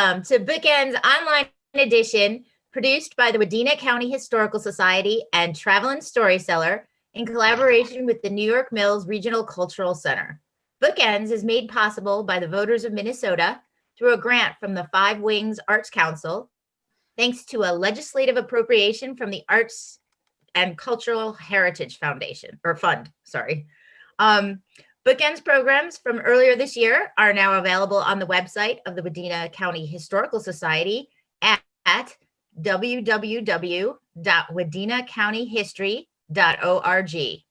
welcome to BookEnds Online Edition, produced by the Wadena County Historical Society and Travelin' Storyseller in collaboration with the New York Mills Regional Cultural Center. BookEnds is made possible by the voters of Minnesota through a grant from the Five Wings Arts Council, thanks to a legislative appropriation from the Arts and Cultural Heritage Foundation, or Fund, sorry. BookEnds programs from earlier this year are now available on the website of the Wadena County Historical Society at www.wadenacountyhistory.org.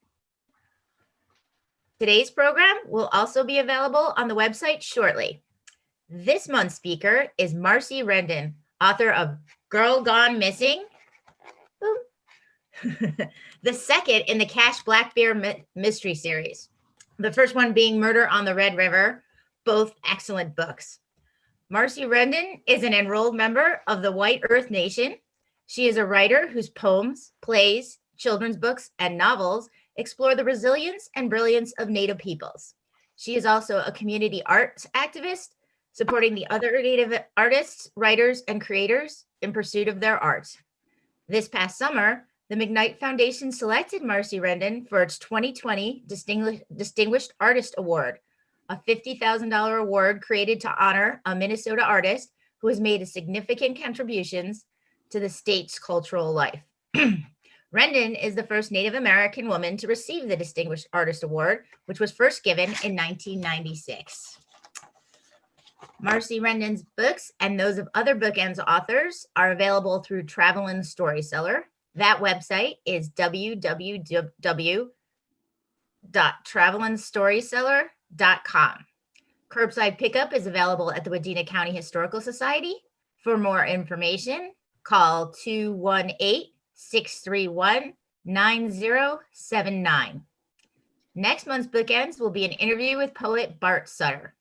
Today's program will also be available on the website shortly. This month's speaker is Marcy Rendon, author of Girl Gone Missing, the second in the Cash Blackbear mystery series. The first one being Murder on the Red River, both excellent books. Marcy Rendon is an enrolled member of the White Earth Nation. She is a writer whose poems, plays, children's books, and novels explore the resilience and brilliance of Native peoples. She is also a community arts activist, supporting the other Native artists, writers, and creators in pursuit of their art. This past summer, the McKnight Foundation selected Marcy Rendon for its 2020 Distinguished Artist Award, a $50,000 award created to honor a Minnesota artist who has made significant contributions to the state's cultural life. Rendon is the first Native American woman to receive the Distinguished Artist Award, which was first given in 1996. Marcy Rendon's books and those of other BookEnds authors are available through Travelin' Storyseller. That website is www.travelinstoryseller.com. Curbside pickup is available at the Wadena County Historical Society. For more information, call 218-631-9079. Next month's BookEnds will be an interview with poet Bart Sutter.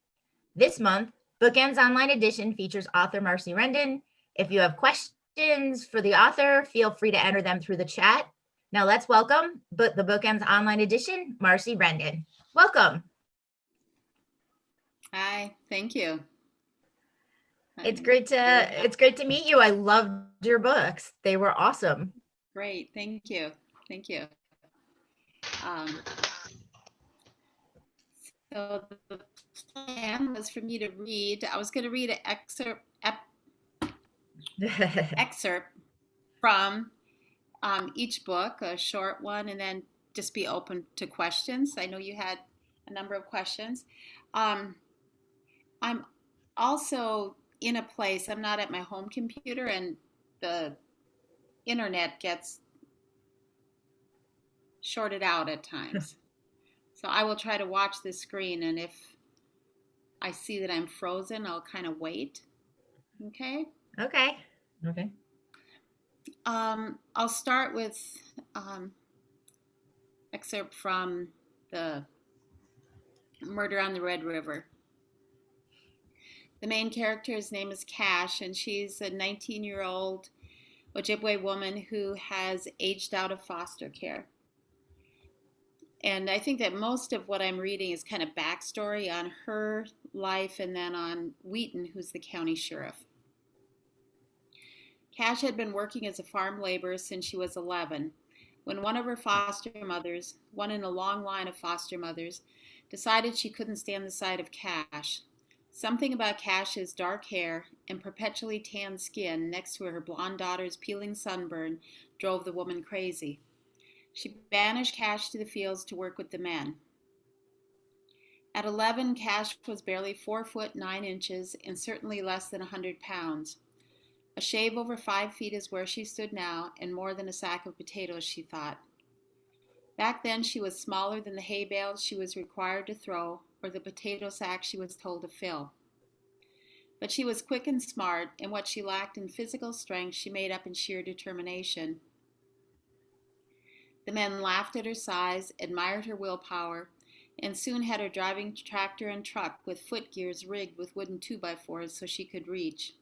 This month, BookEnds Online Edition features author Marcy Rendon. If you have questions for the author, feel free to enter them through the chat. Now let's welcome the BookEnds Online Edition, Marcy Rendon. Welcome. Hi, thank you. It's great to meet you. I loved your books. They were awesome. Great, thank you. Thank you. So the plan was for me to read. I was going to read an excerpt from each book, a short one, and then just be open to questions. I know you had a number of questions. I'm also in a place, I'm not at my home computer, and the internet gets shorted out at times. So I will try to watch the screen, and if I see that I'm frozen, I'll kind of wait. Okay? Okay. I'll start with excerpt from the Murder on the Red River. The main character's name is Cash, and she's a 19-year-old Ojibwe woman who has aged out of foster care. And I think that most of what I'm reading is kind of backstory on her life and then on Wheaton, who's the county sheriff. Cash had been working as a farm laborer since she was 11, when one of her foster mothers, one in a long line of foster mothers, decided she couldn't stand the sight of Cash. Something about Cash's dark hair and perpetually tanned skin next to her blonde daughter's peeling sunburn drove the woman crazy. She banished Cash to the fields to work with the men. At 11, Cash was barely 4 foot 9 inches and certainly less than 100 pounds. A shave over 5 feet is where she stood now, and more than a sack of potatoes, she thought. Back then, she was smaller than the hay bales she was required to throw or the potato sack she was told to fill. But she was quick and smart, and what she lacked in physical strength, she made up in sheer determination. The men laughed at her size, admired her willpower, and soon had her driving tractor and truck with foot gears rigged with wooden 2x4s so she could reach.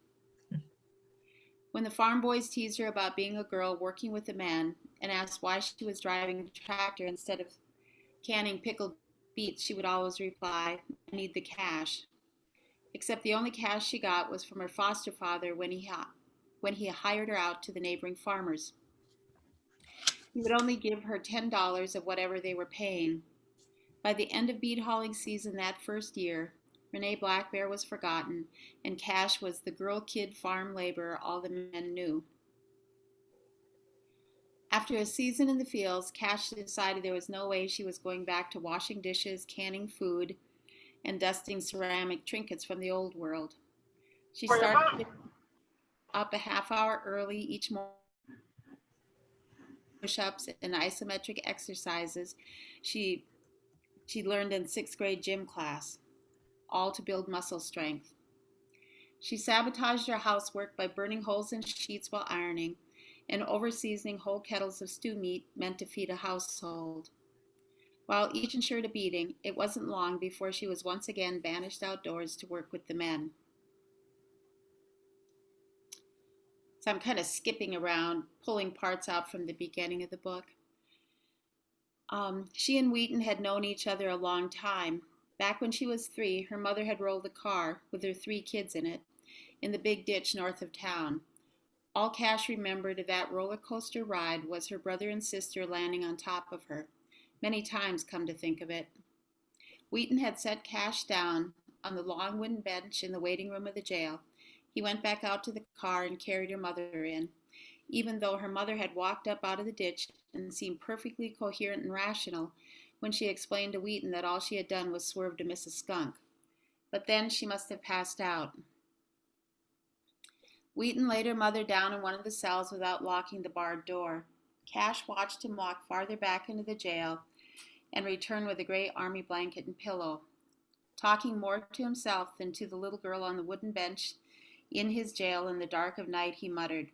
When the farm boys teased her about being a girl working with the men and asked why she was driving a tractor instead of canning pickled beets, she would always reply, "I need the cash." except the only cash she got was from her foster father when he hired her out to the neighboring farmers. He would only give her $10 of whatever they were paying. By the end of bead hauling season that first year, Renee Blackbear was forgotten, and Cash was the girl kid farm laborer all the men knew. After a season in the fields, Cash decided there was no way she was going back to washing dishes, canning food, and dusting ceramic trinkets from the old world. She started up a half hour early each morning, push-ups and isometric exercises she learned in 6th grade gym class, all to build muscle strength. She sabotaged her housework by burning holes in sheets while ironing and over-seasoning whole kettles of stew meat meant to feed a household. While each ensured a beating, it wasn't long before she was once again banished outdoors to work with the men. So I'm kind of skipping around, pulling parts out from the beginning of the book. She and Wheaton had known each other a long time. Back when she was 3, her mother had rolled a car with her 3 kids in it in the big ditch north of town. All Cash remembered of that roller coaster ride was her brother and sister landing on top of her. Many times, come to think of it. Wheaton had set Cash down on the long wooden bench in the waiting room of the jail. He went back out to the car and carried her mother in, even though her mother had walked up out of the ditch and seemed perfectly coherent and rational when she explained to Wheaton that all she had done was swerve to miss a skunk. But then she must have passed out. Wheaton laid her mother down in one of the cells without locking the barred door. Cash watched him walk farther back into the jail and return with a gray army blanket and pillow. Talking more to himself than to the little girl on the wooden bench in his jail in the dark of night, he muttered,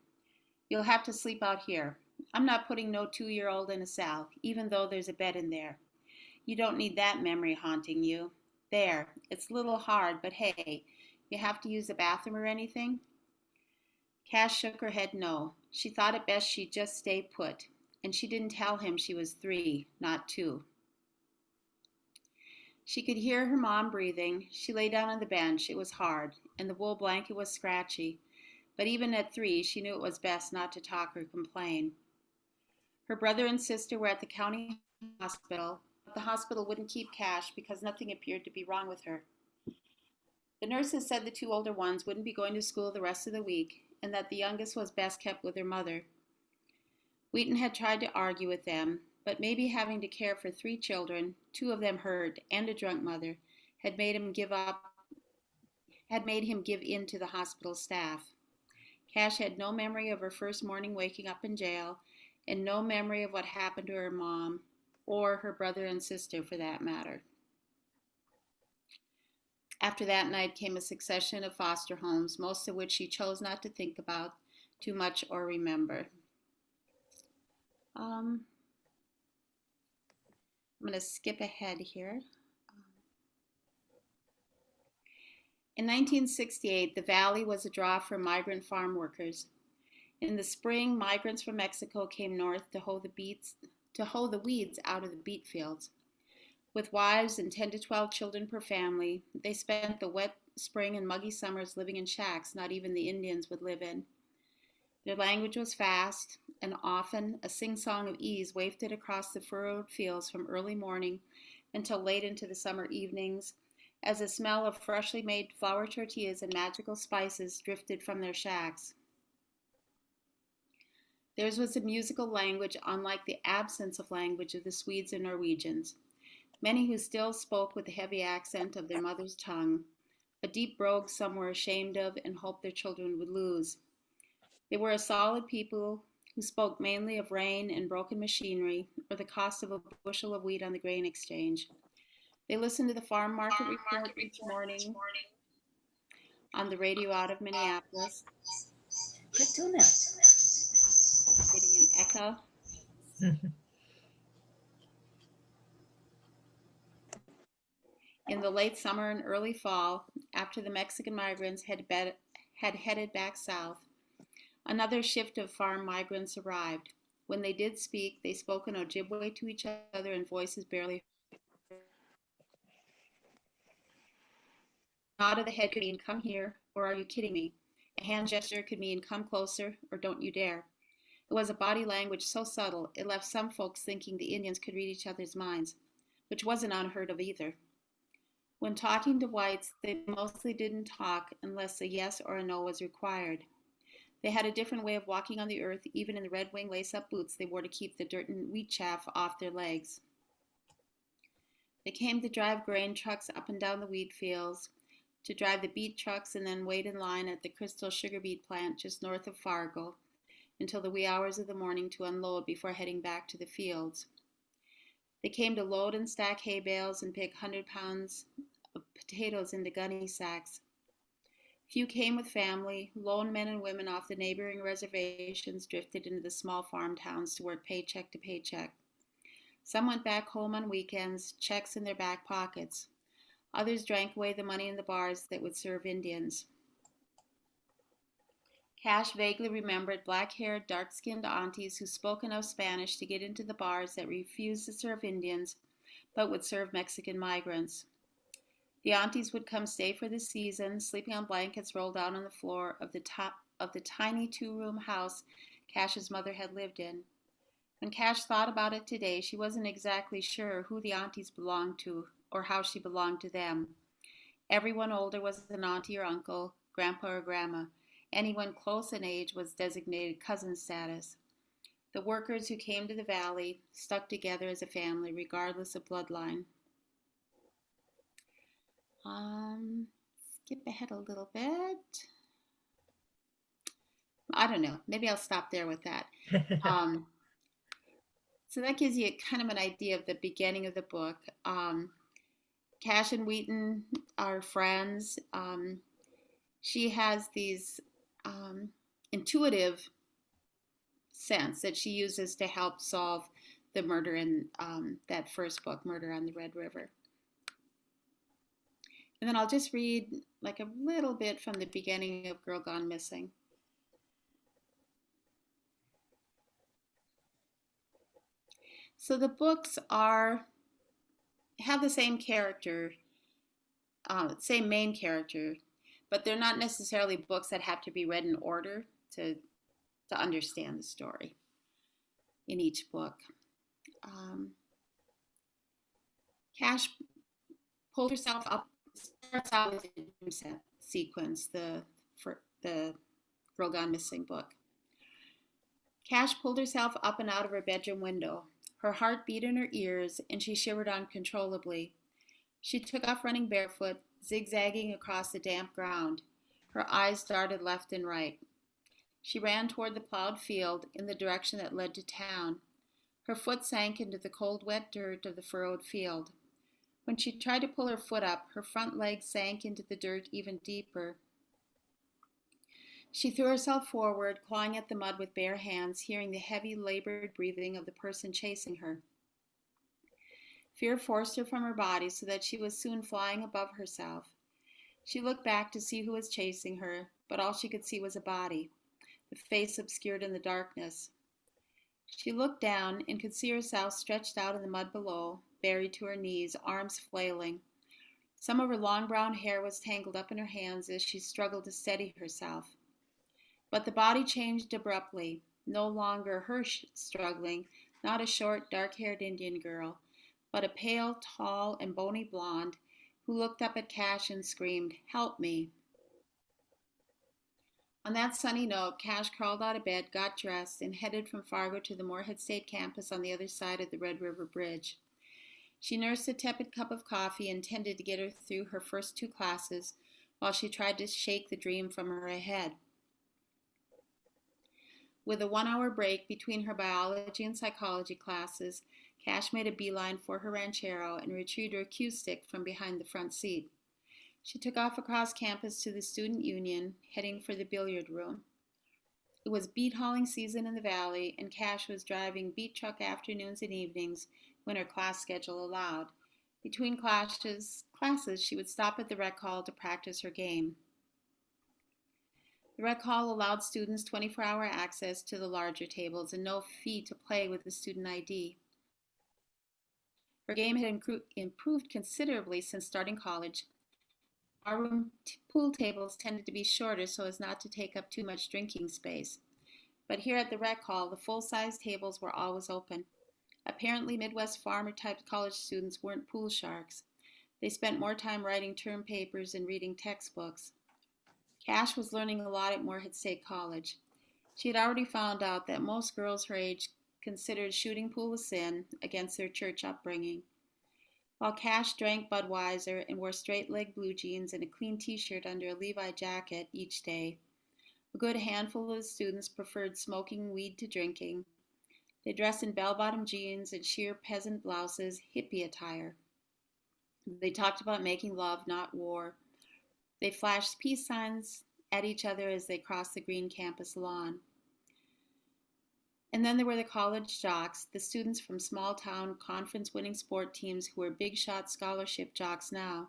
"You'll have to sleep out here. I'm not putting no 2-year-old in a cell, even though there's a bed in there. You don't need that memory haunting you. There, it's a little hard, but hey, you have to use the bathroom or anything?" Cash shook her head no. She thought it best she'd just stay put, and she didn't tell him she was 3, not 2. She could hear her mom breathing. She lay down on the bench. It was hard, and the wool blanket was scratchy. But even at 3, she knew it was best not to talk or complain. Her brother and sister were at the county hospital, but the hospital wouldn't keep Cash because nothing appeared to be wrong with her. The nurses said the 2 older ones wouldn't be going to school the rest of the week, and that the youngest was best kept with her mother. Wheaton had tried to argue with them, but maybe having to care for 3 children, 2 of them hurt, and a drunk mother, had made him give in to the hospital staff. Cash had no memory of her first morning waking up in jail, and no memory of what happened to her mom, or her brother and sister for that matter. After that night came a succession of foster homes, most of which she chose not to think about too much or remember. I'm going to skip ahead here. In 1968, the valley was a draw for migrant farm workers. In the spring, migrants from Mexico came north to hoe the weeds out of the beet fields. With wives and 10 to 12 children per family, they spent the wet spring and muggy summers living in shacks not even the Indians would live in. Their language was fast, and often a sing-song of ease wafted across the furrowed fields from early morning until late into the summer evenings, as the smell of freshly made flour tortillas and magical spices drifted from their shacks. Theirs was a musical language unlike the absence of language of the Swedes and Norwegians, many who still spoke with the heavy accent of their mother's tongue, a deep brogue some were ashamed of and hoped their children would lose. They were a solid people who spoke mainly of rain and broken machinery or the cost of a bushel of wheat on the grain exchange. They listened to the farm market report each morning on the radio out of Minneapolis. Getting an echo. In the late summer and early fall, after the Mexican migrants had headed back south, another shift of farm migrants arrived. When they did speak, they spoke in Ojibwe to each other in voices barely nod of the head could mean come here or are you kidding me? A hand gesture could mean come closer or don't you dare. It was a body language so subtle it left some folks thinking the Indians could read each other's minds, which wasn't unheard of either. When talking to whites, they mostly didn't talk unless a yes or a no was required. They had a different way of walking on the earth, even in the red wing lace-up boots they wore to keep the dirt and wheat chaff off their legs. They came to drive grain trucks up and down the wheat fields, to drive the beet trucks and then wait in line at the Crystal sugar beet plant just north of Fargo until the wee hours of the morning to unload before heading back to the fields. They came to load and stack hay bales and pick 100 pounds of potatoes into gunny sacks. Few came with family. Lone men and women off the neighboring reservations drifted into the small farm towns to work paycheck to paycheck. Some went back home on weekends, checks in their back pockets. Others drank away the money in the bars that would serve Indians. Cash vaguely remembered black-haired, dark-skinned aunties who spoke enough Spanish to get into the bars that refused to serve Indians but would serve Mexican migrants. The aunties would come stay for the season, sleeping on blankets rolled out on the floor of the tiny two-room house Cash's mother had lived in. When Cash thought about it today, she wasn't exactly sure who the aunties belonged to or how she belonged to them. Everyone older was an auntie or uncle, grandpa or grandma. Anyone close in age was designated cousin status. The workers who came to the valley stuck together as a family, regardless of bloodline. Skip ahead a little bit. I don't know. Maybe I'll stop there with that. So that gives you kind of an idea of the beginning of the book. Cash and Wheaton are friends. She has these intuitive sense that she uses to help solve the murder in that first book, Murder on the Red River. And then I'll just read like a little bit from the beginning of Girl Gone Missing. So the books have the same character, same main character, but they're not necessarily books that have to be read in order to understand the story in each book. Cash pulled herself up. Starts out with the dream sequence, the Girl Gone Missing book. Cash pulled herself up and out of her bedroom window. Her heart beat in her ears, and she shivered uncontrollably. She took off running barefoot, zigzagging across the damp ground. Her eyes darted left and right. She ran toward the plowed field in the direction that led to town. Her foot sank into the cold, wet dirt of the furrowed field. When she tried to pull her foot up, her front leg sank into the dirt even deeper. She threw herself forward, clawing at the mud with bare hands, hearing the heavy, labored breathing of the person chasing her. Fear forced her from her body so that she was soon flying above herself. She looked back to see who was chasing her, but all she could see was a body, the face obscured in the darkness. She looked down and could see herself stretched out in the mud below, buried to her knees, arms flailing. Some of her long brown hair was tangled up in her hands as she struggled to steady herself. But the body changed abruptly, no longer her struggling, not a short, dark-haired Indian girl, but a pale, tall, and bony blonde who looked up at Cash and screamed, "Help me." On that sunny note, Cash crawled out of bed, got dressed, and headed from Fargo to the Moorhead State campus on the other side of the Red River Bridge. She nursed a tepid cup of coffee intended to get her through her first 2 classes while she tried to shake the dream from her head. With a 1-hour break between her biology and psychology classes, Cash made a beeline for her ranchero and retrieved her cue stick from behind the front seat. She took off across campus to the student union, heading for the billiard room. It was beet hauling season in the valley, and Cash was driving beet truck afternoons and evenings when her class schedule allowed. Between classes, she would stop at the rec hall to practice her game. The rec hall allowed students 24-hour access to the larger tables and no fee to play with the student ID. Her game had improved considerably since starting college. barroom pool tables tended to be shorter so as not to take up too much drinking space. But here at the rec hall, the full-size tables were always open. Apparently, Midwest farmer-type college students weren't pool sharks. They spent more time writing term papers and reading textbooks. Cash was learning a lot at Morehead State College. She had already found out that most girls her age considered shooting pool a sin against their church upbringing. While Cash drank Budweiser and wore straight-leg blue jeans and a clean t-shirt under a Levi jacket each day, a good handful of the students preferred smoking weed to drinking. They dressed in bell-bottom jeans and sheer peasant blouses, hippie attire. They talked about making love, not war. They flashed peace signs at each other as they crossed the green campus lawn. And then there were the college jocks, the students from small-town, conference-winning sport teams who were big-shot scholarship jocks now.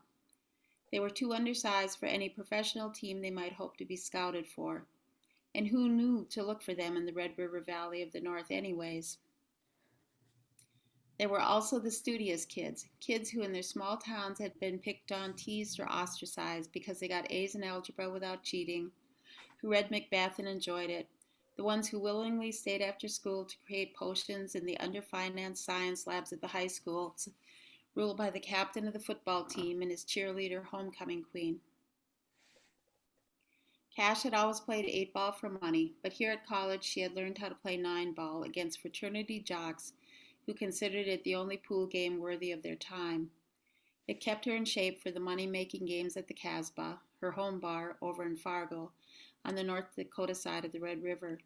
They were too undersized for any professional team they might hope to be scouted for. And who knew to look for them in the Red River Valley of the North anyways? There were also the studious kids, kids who in their small towns had been picked on, teased, or ostracized because they got A's in algebra without cheating, who read Macbeth and enjoyed it, the ones who willingly stayed after school to create potions in the underfinanced science labs at the high schools, ruled by the captain of the football team and his cheerleader homecoming queen. Cash had always played 8-ball for money, but here at college she had learned how to play 9-ball against fraternity jocks who considered it the only pool game worthy of their time. It kept her in shape for the money-making games at the Casbah, her home bar over in Fargo, on the North Dakota side of the Red River.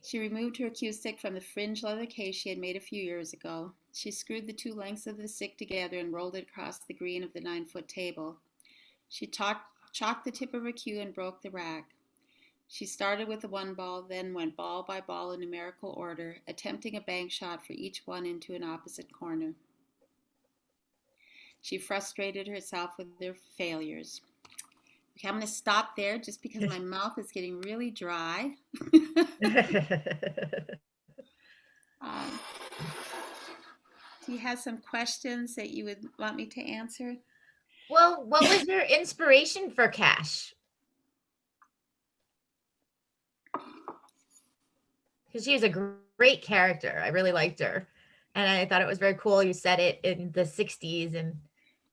She removed her cue stick from the fringe leather case she had made a few years ago. She screwed the two lengths of the stick together and rolled it across the green of the 9-foot table. She chalked the tip of her cue and broke the rack. She started with the 1-ball, then went ball by ball in numerical order, attempting a bank shot for each one into an opposite corner. She frustrated herself with her failures. Okay, I'm going to stop there just because my mouth is getting really dry. Do you have some questions that you would want me to answer? Well, what was your inspiration for Cash? Because she is a great character. I really liked her. And I thought it was very cool. You said it in the 60s.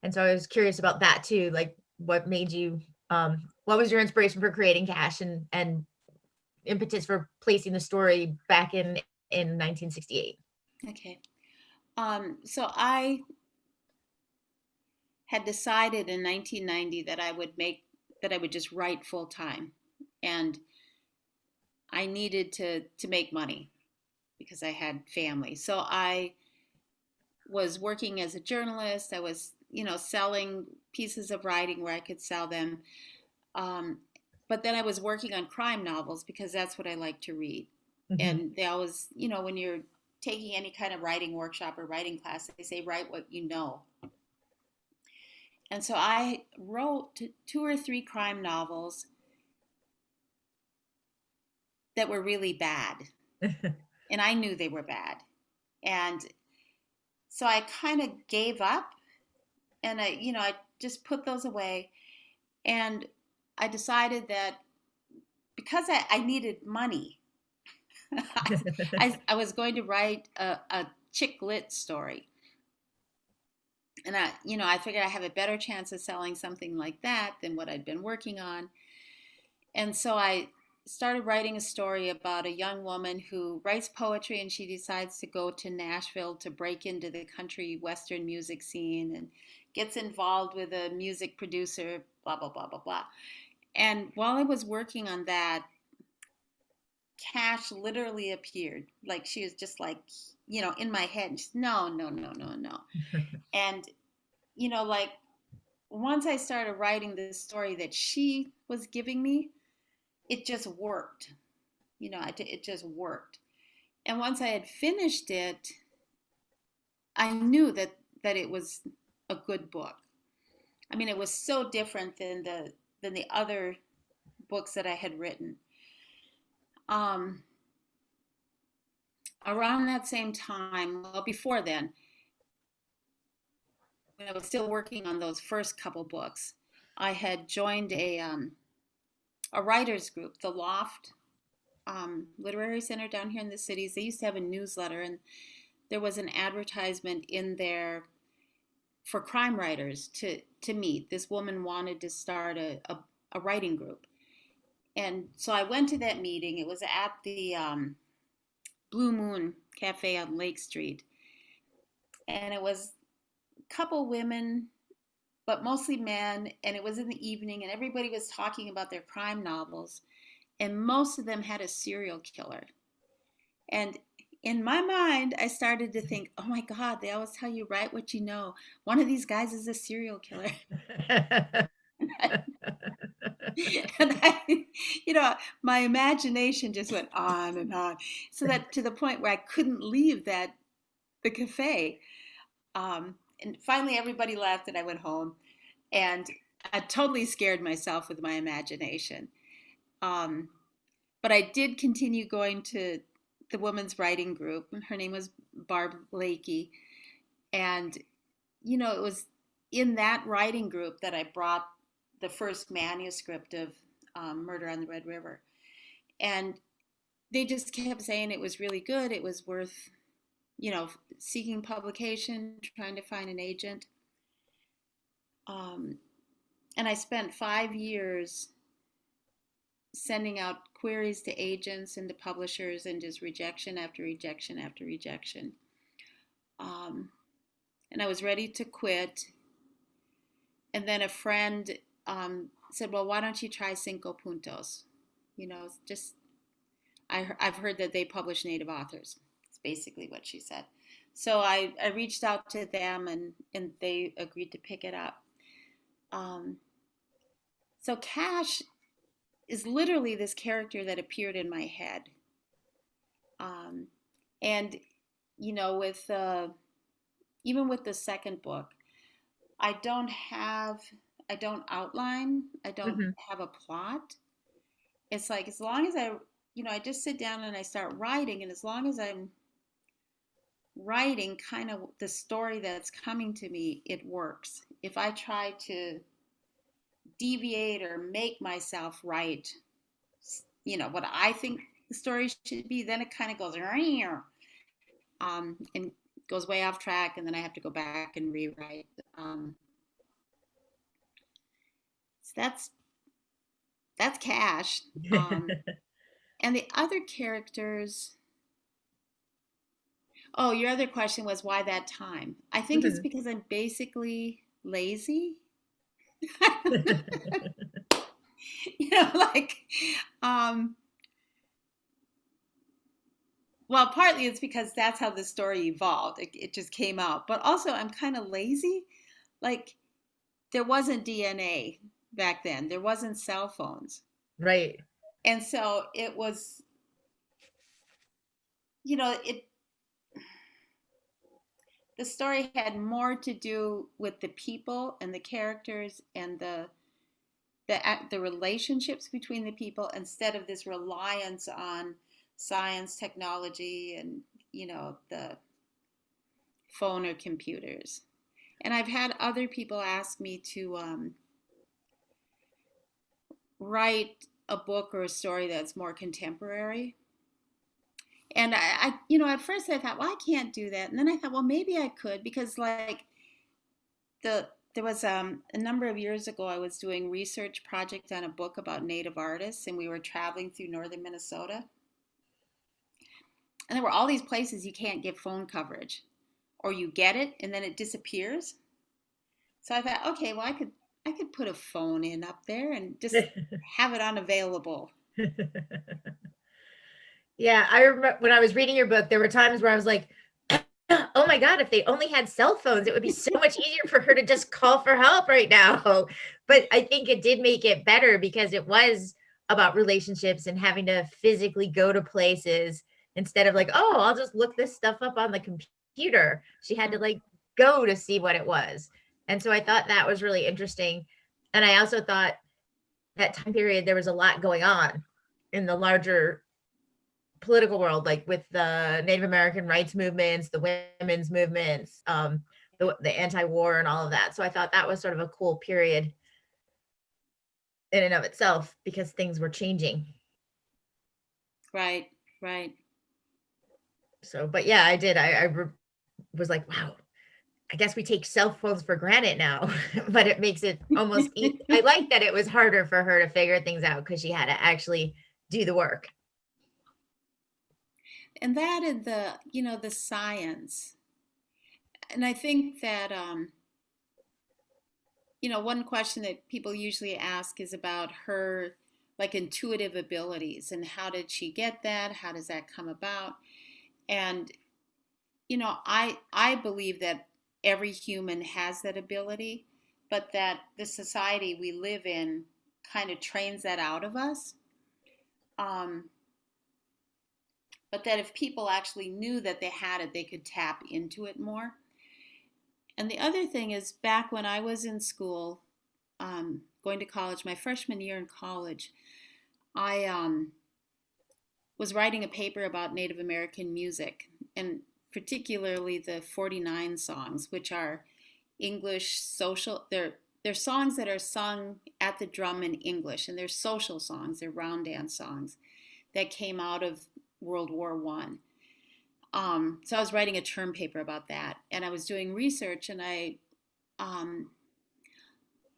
And so I was curious about that too. Like what made you, what was your inspiration for creating Cash and impetus for placing the story back in 1968? Okay. So I had decided in 1990 that I would just write full time, and I needed to make money because I had family. So I was working as a journalist. I was, selling pieces of writing where I could sell them. But then I was working on crime novels because that's what I like to read. Mm-hmm. And they always, when you're taking any kind of writing workshop or writing class, they say, write what you know. And so I wrote 2 or 3 crime novels that were really bad. And I knew they were bad. And so I kind of gave up and I just put those away. And I decided that because I needed money, I was going to write a chick lit story. And I figured I have a better chance of selling something like that than what I'd been working on. And so I started writing a story about a young woman who writes poetry, and she decides to go to Nashville to break into the country western music scene and gets involved with a music producer, blah, blah, blah, blah, blah. And while I was working on that, Cash literally appeared. Like she was just like, in my head. And she's, no. And, like once I started writing this story that she was giving me, it just worked. It just worked. And once I had finished it, I knew that it was a good book. I mean, it was so different than the other books that I had written. Around that same time, well, before then, when I was still working on those first couple books, I had joined a writers group, the Loft Literary Center down here in the cities. They used to have a newsletter, and there was an advertisement in there for crime writers to meet. This woman wanted to start a writing group. And so I went to that meeting. It was at the Blue Moon Cafe on Lake Street. And it was a couple women, but mostly men. And it was in the evening, and everybody was talking about their crime novels. And most of them had a serial killer. And in my mind, I started to think, oh my God, they always tell you, write what you know. One of these guys is a serial killer. And my imagination just went on and on. So that to the point where I couldn't leave the cafe. And finally everybody left and I went home. And I totally scared myself with my imagination. But I did continue going to the women's writing group. Her name was Barb Lakey. And, it was in that writing group that I brought the first manuscript of Murder on the Red River. And they just kept saying it was really good. It was worth, seeking publication, trying to find an agent. And I spent 5 years sending out queries to agents and to publishers, and just rejection after rejection after rejection. And I was ready to quit. And then a friend said, well, why don't you try Cinco Puntos? I've heard that they publish Native authors. It's basically what she said. So I reached out to them, and they agreed to pick it up. So Cash is literally this character that appeared in my head. And, with even with the second book, I don't outline, I don't have a plot. It's like, as long as I just sit down and I start writing, and as long as I'm writing kind of the story that's coming to me, it works. If I try to deviate or make myself write, what I think the story should be, then it kind of goes and goes way off track, and then I have to go back and rewrite. So that's Cash. And the other characters. Oh, your other question was why that time? I think it's because I'm basically lazy. Well, partly it's because that's how the story evolved. It just came out. But also, I'm kind of lazy. Like, there wasn't DNA back then. There wasn't cell phones. Right. And so it was, the story had more to do with the people and the characters and the relationships between the people, instead of this reliance on science, technology, and the phone or computers. And I've had other people ask me to write a book or a story that's more contemporary. And I at first I thought, well, I can't do that. And then I thought, well, maybe I could, because there was a number of years ago, I was doing research project on a book about Native artists, and we were traveling through northern Minnesota. And there were all these places you can't get phone coverage, or you get it and then it disappears. So I thought, okay, well, I could put a phone in up there and just have it unavailable. Yeah, I remember when I was reading your book, there were times where I was like, oh my God, if they only had cell phones, it would be so much easier for her to just call for help right now. But I think it did make it better, because it was about relationships and having to physically go to places, instead of like, oh, I'll just look this stuff up on the computer. She had to go to see what it was. And so I thought that was really interesting. And I also thought that time period, there was a lot going on in the larger political world, like with the Native American rights movements, the women's movements, the anti-war and all of that. So I thought that was sort of a cool period in and of itself because things were changing. Right, right. So, but yeah, I did. Was like, wow, I guess we take cell phones for granted now, but it makes it almost, I like that it was harder for her to figure things out because she had to actually do the work. And that and the science. And I think that, one question that people usually ask is about her like intuitive abilities and how did she get that? How does that come about? And, I believe that every human has that ability, but that the society we live in kind of trains that out of us. Um, but that if people actually knew that they had it, they could tap into it more. And the other thing is, back when I was in school, going to college, my freshman year in college, I was writing a paper about Native American music, and particularly the 49 songs, which are English social. They're songs that are sung at the drum in English, and they're social songs. They're round dance songs that came out of World War One. So I was writing a term paper about that, and I was doing research, and I um,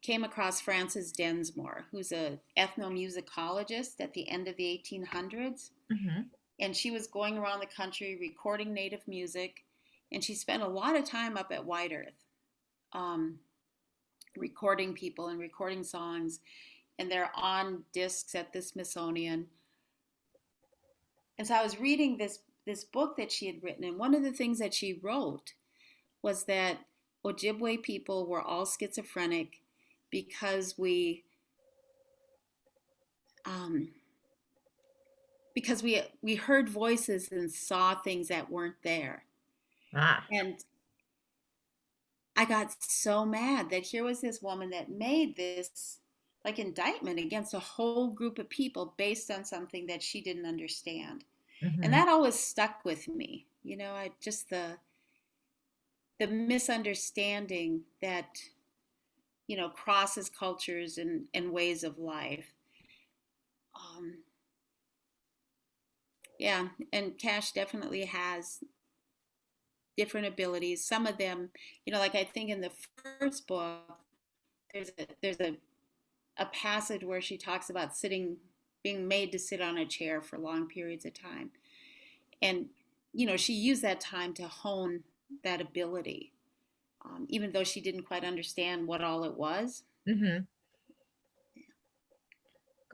came across Frances Densmore, who's an ethnomusicologist at the end of the 1800s. Mm-hmm. And she was going around the country recording Native music, and she spent a lot of time up at White Earth, um, recording people and recording songs, and they're on discs at the Smithsonian. And so I was reading this book that she had written, and one of the things that she wrote was that Ojibwe people were all schizophrenic because um, we heard voices and saw things that weren't there. Ah. And I got so mad that here was this woman that made this like indictment against a whole group of people based on something that she didn't understand. And Mm-hmm. that always stuck with me. I just the misunderstanding that crosses cultures and ways of life. Um, yeah, and Cash definitely has different abilities. Some of them, like I think in the first book, there's a passage where she talks about being made to sit on a chair for long periods of time, and she used that time to hone that ability, even though she didn't quite understand what all it was. Mm-hmm.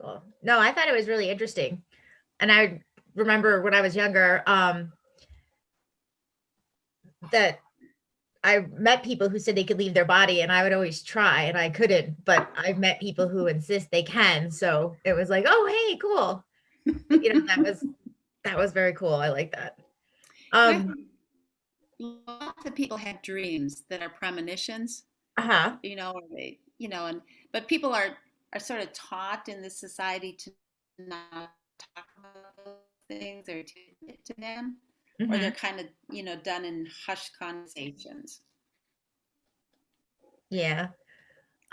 Cool. No, I thought it was really interesting. And I remember when I was younger, that I met people who said they could leave their body, and I would always try, and I couldn't. But I've met people who insist they can. So it was like, oh, hey, cool. That was very cool. I like that. But I Um, think lots of people have dreams that are premonitions, uh-huh. or and but people are sort of taught in this society to not talk about those things or to admit to them, or they're Mm-hmm. kind of done in hushed conversations. Yeah.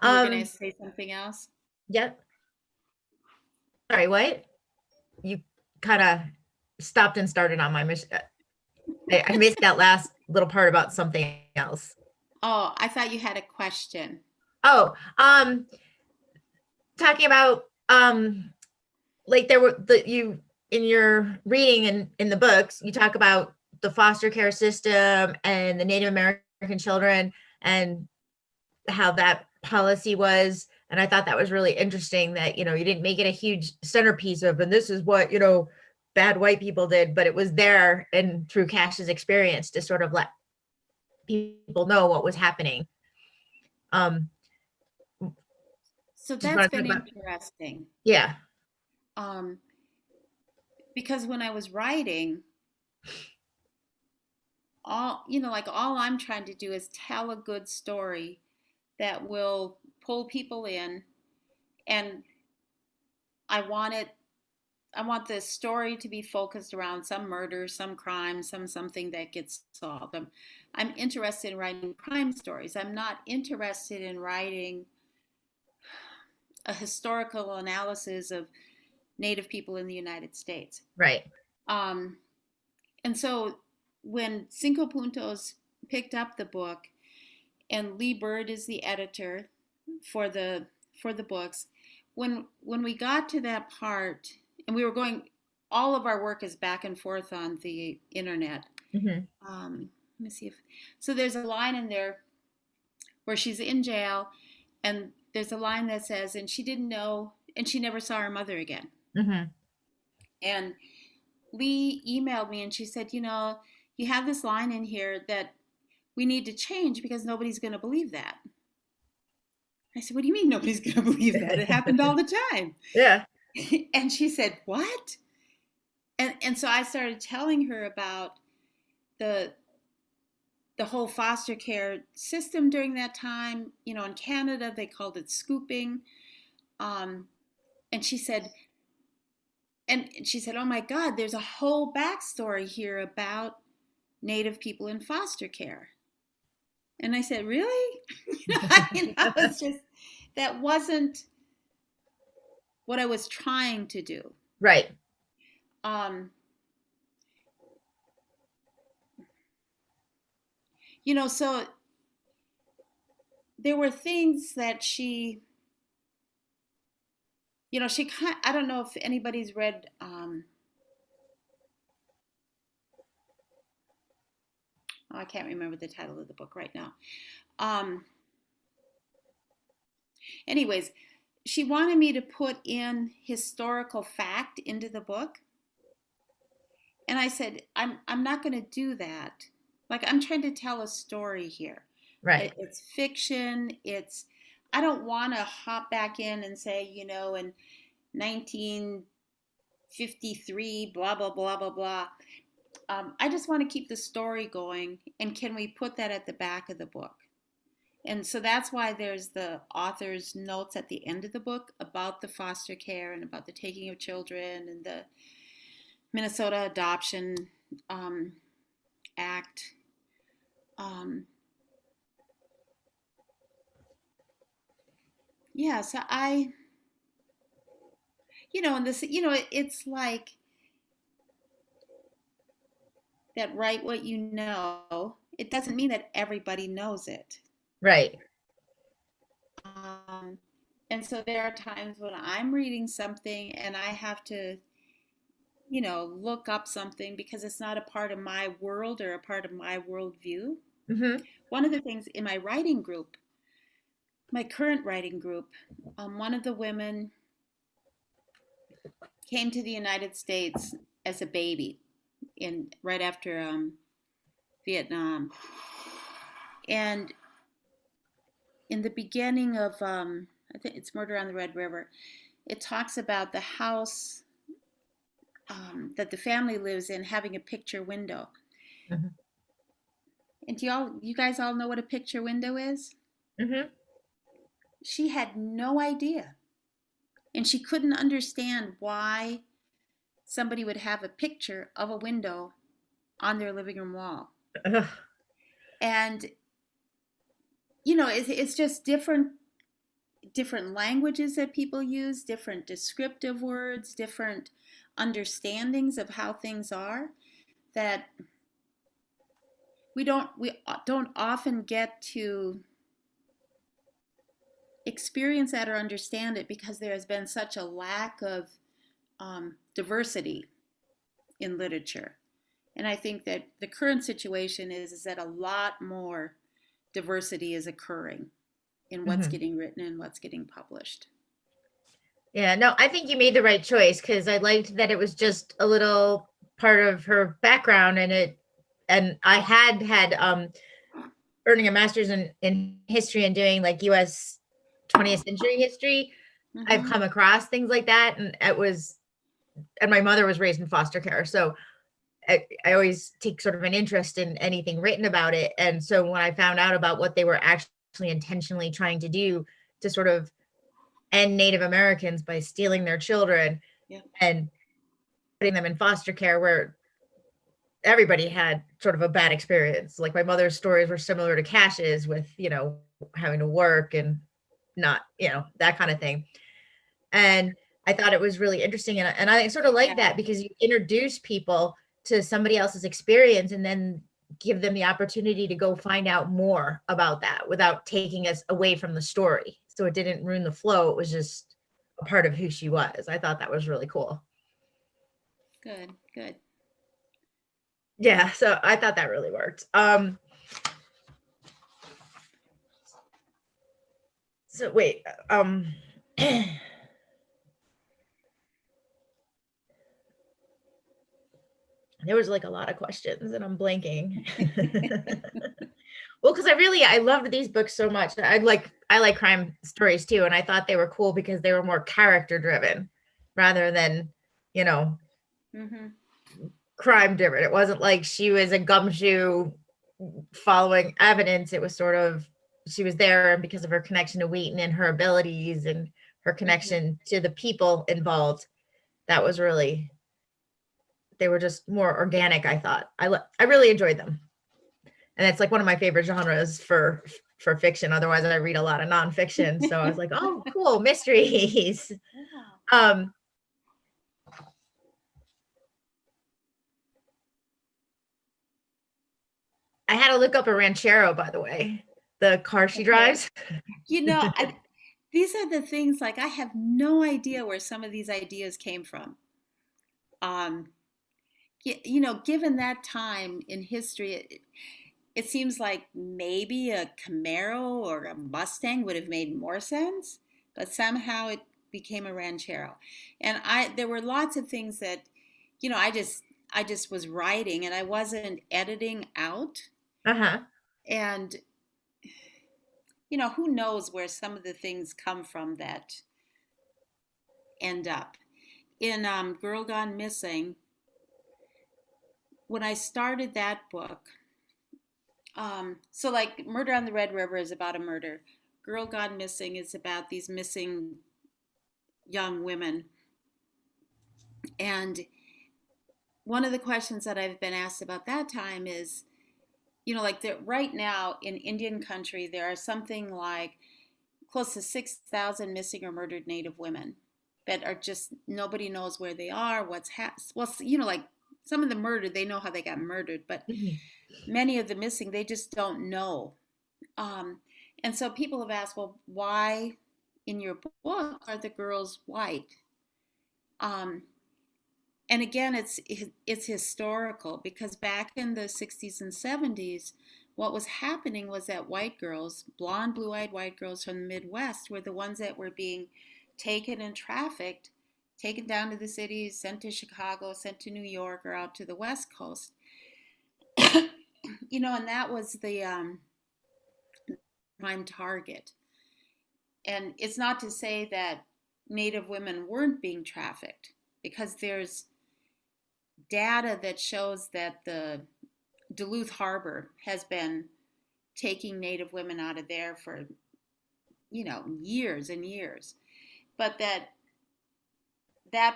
You were going to Um, say something else? yep. Sorry, what? You kind of stopped and started on my mission. I missed that last little part about something else. Oh, I thought you had a question. Oh, talking about like there were you in your reading and in the books, you talk about the foster care system and the Native American children and how that policy was. And I thought that was really interesting that, you didn't make it a huge centerpiece of, and this is what, bad white people did, but it was there and through Cash's experience to sort of let people know what was happening. Um, So just that's want to talk been about, interesting. yeah. Um, because when I was writing, all I'm trying to do is tell a good story that will pull people in, and I want it want the story to be focused around some murder, some crime, something that gets solved. I'm interested in writing crime stories. I'm not interested in writing a historical analysis of Native people in the United States. Right. And so when Cinco Puntos picked up the book, and Lee Bird is the editor for the books, when we got to that part, and we were going, all of our work is back and forth on the internet. Mm-hmm. Let me see if, so there's a line in there where she's in jail, and there's a line that says, and she didn't know, and she never saw her mother again. Mm-hmm. And Lee emailed me and she said, you have this line in here that we need to change because nobody's going to believe that. I said, what do you mean nobody's going to believe that? It happened all the time. Yeah. And she said, what? And so I started telling her about the whole foster care system during that time. In Canada, they called it scooping. And she said, oh my God, there's a whole backstory here about Native people in foster care. And I said, really? It's just, that wasn't what I was trying to do. Right. So there were things that she I don't know if anybody's read I can't remember the title of the book right now. Anyways, she wanted me to put in historical fact into the book. And I said, I'm not going to do that. Like, I'm trying to tell a story here. Right. It's fiction. I don't want to hop back in and say, in 1953, blah, blah, blah, blah, blah. I just want to keep the story going. And can we put that at the back of the book? And so that's why there's the author's notes at the end of the book about the foster care and about the taking of children and the Minnesota Adoption Act. So and this, it's like that, write what you know. It doesn't mean that everybody knows it. Right. And so there are times when I'm reading something and I have to, look up something because it's not a part of my world or a part of my worldview. Mm-hmm. One of the things in my writing group, my current writing group, one of the women came to the United States as a baby right after Vietnam. And in the beginning of, I think it's Murder on the Red River, it talks about the house that the family lives in having a picture window. Mm-hmm. And you guys all know what a picture window is? Mm-hmm. She had no idea. And she couldn't understand why somebody would have a picture of a window on their living room wall. Ugh. And, it's just different languages that people use, different descriptive words, different understandings of how things are that we don't often get to experience that or understand it because there has been such a lack of diversity in literature. And I think that the current situation is that a lot more diversity is occurring in what's Mm-hmm. getting written and what's getting published. Yeah, no, I think you made the right choice because I liked that it was just a little part of her background and I had earning a master's in history and doing like US 20th century history. Mm-hmm. I've come across things like that and my mother was raised in foster care. So I always take sort of an interest in anything written about it. And so when I found out about what they were actually intentionally trying to do to sort of end Native Americans by stealing their children, yeah. and them in foster care where everybody had sort of a bad experience. Like my mother's stories were similar to Cash's with, having to work and not, that kind of thing. And I thought it was really interesting. And I sort of like that because you introduce people to somebody else's experience and then give them the opportunity to go find out more about that without taking us away from the story. So it didn't ruin the flow. It was just a part of who she was. I thought that was really cool. Good. Yeah, so I thought that really worked. So wait, there was like a lot of questions and I'm blanking. Well, because I loved these books so much. I like crime stories too, and I thought they were cool because they were more character driven rather than, crime driven. It wasn't like she was a gumshoe following evidence. It was sort of she was there, and because of her connection to Wheaton and her abilities and her connection to the people involved, that was really, they were just more organic. I thought I really enjoyed them, and it's like one of my favorite genres for fiction. Otherwise, I read a lot of nonfiction, so I was like, oh, cool, mysteries. I had to look up a ranchero, by the way, the car she drives. These are the things, like, I have no idea where some of these ideas came from. Given that time in history, it seems like maybe a Camaro or a Mustang would have made more sense, but somehow it became a ranchero. And there were lots of things that, I just was writing and I wasn't editing out. And who knows where some of the things come from that end up. In Girl Gone Missing, when I started that book, so like Murder on the Red River is about a murder. Girl Gone Missing is about these missing young women. And one of the questions that I've been asked about that time is, right now in Indian country, there are something like close to 6,000 missing or murdered Native women that are just, nobody knows where they are, like some of the murdered, they know how they got murdered, but many of the missing, they just don't know. And so people have asked, well, why in your book are the girls white? And again, it's historical, because back in the 60s and 70s, what was happening was that white girls, blonde, blue-eyed white girls from the Midwest, were the ones that were being taken and trafficked, taken down to the cities, sent to Chicago, sent to New York, or out to the West Coast. And that was the prime target. And it's not to say that Native women weren't being trafficked, because there's data that shows that the Duluth Harbor has been taking Native women out of there for, years and years. But that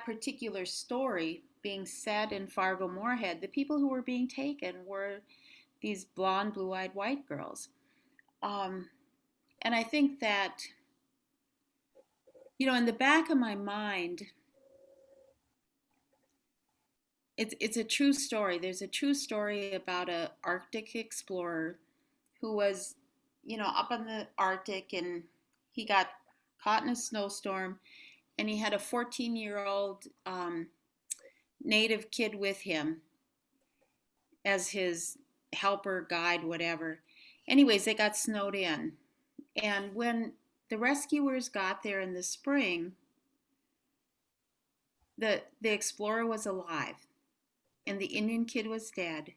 particular story being set in Fargo Moorhead, the people who were being taken were these blonde, blue-eyed white girls. And I think that, in the back of my mind, it's a true story. There's a true story about an Arctic explorer who was, up in the Arctic, and he got caught in a snowstorm, and he had a 14-year-old native kid with him as his helper, guide, whatever. Anyways, they got snowed in. And when the rescuers got there in the spring, the explorer was alive, and the Indian kid was dead.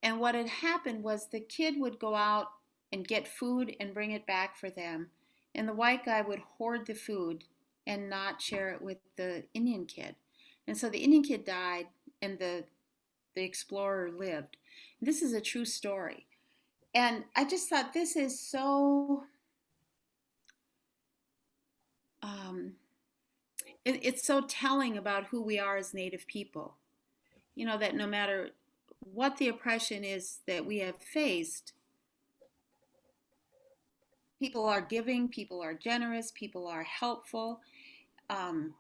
And what had happened was the kid would go out and get food and bring it back for them, and the white guy would hoard the food and not share it with the Indian kid. And so the Indian kid died, and the explorer lived. This is a true story. And I just thought, this is so it's so telling about who we are as Native people. That no matter what the oppression is that we have faced, people are giving, people are generous, people are helpful. Um,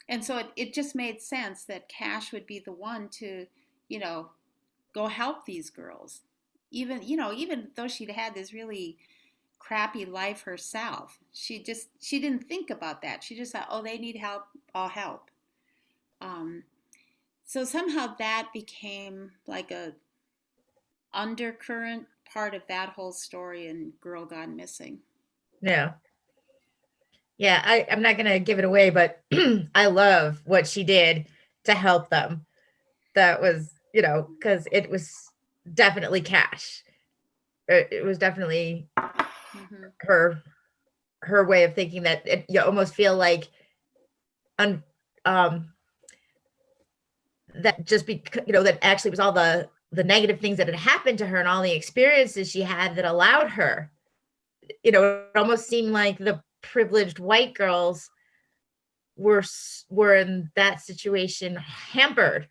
and so it just made sense that Cash would be the one to, you know, go help these girls. Even though she'd had this really crappy life herself, she didn't think about that. She just thought, oh, they need help, I'll help. Um, so somehow that became like a undercurrent part of that whole story in Girl Gone Missing. Yeah. Yeah, I'm not gonna give it away, but I love what she did to help them. That was, because it was definitely Cash. It was definitely Mm-hmm. her her way of thinking that you almost feel like un, um that just because that actually was all the negative things that had happened to her and all the experiences she had that allowed her. It almost seemed like the privileged white girls were in that situation hampered